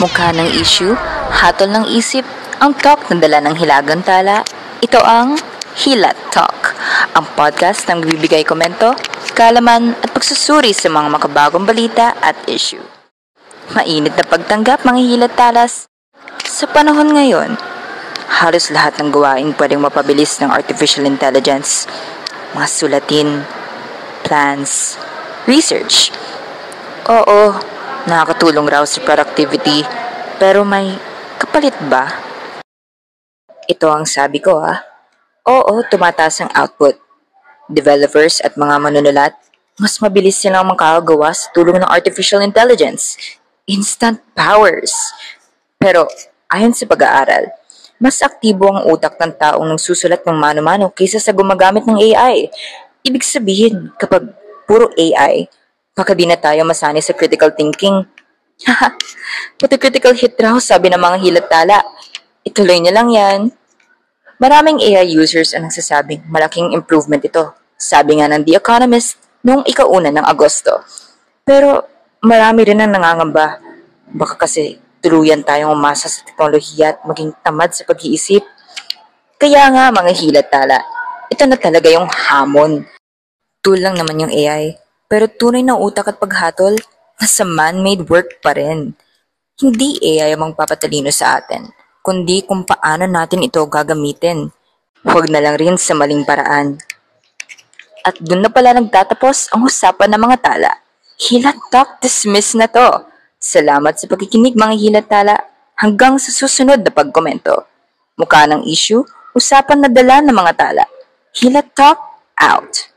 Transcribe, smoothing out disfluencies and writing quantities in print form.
Mukha ng issue, hatol ng isip, ang talk na dala ng hilagang tala. Ito ang Hilat Talk, ang podcast na magbibigay komento, kaalaman at pagsusuri sa mga makabagong balita at issue. Mainit na pagtanggap mga hilat talas. Sa panahon ngayon, halos lahat ng gawain pwedeng mapabilis ng artificial intelligence. Mga sulatin, plans, research. Oo, nakakatulong raw sa productivity, pero may kapalit ba? Ito ang sabi ko Oo, tumataas ang output. Developers at mga manunulat, mas mabilis silang makakagawa sa tulong ng artificial intelligence. Instant powers. Pero ayon sa pag-aaral, mas aktibo ang utak ng taong nagsusulat ng mano-mano kaysa sa gumagamit ng AI. Ibig sabihin, kapag puro AI, baka di na tayo masanay sa critical thinking. Haha, pati critical hit raw sabi ng mga hilat tala. Ituloy niya lang yan. Maraming AI users ang nagsasabing malaking improvement ito. Sabi nga ng The Economist noong ika-1 ng Agosto. Pero marami rin ang nangangamba. Baka kasi tuluyan tayong umasa sa teknolohiya at maging tamad sa pag-iisip. Kaya nga mga hilat tala, ito na talaga yung hamon. Tool lang naman yung AI, pero tunay na utak at paghatol, nasa man-made work pa rin. Hindi AI ang magpapatalino sa atin, kundi kung paano natin ito gagamitin. Huwag na lang rin sa maling paraan. At dun na pala nagtatapos ang usapan ng mga tala. Hilat Talk dismiss na to. Salamat sa pakikinig mga hilat tala. Hanggang sa susunod na pagkomento. Mukha ng issue, usapan na dala ng mga tala. Hilat Talk out.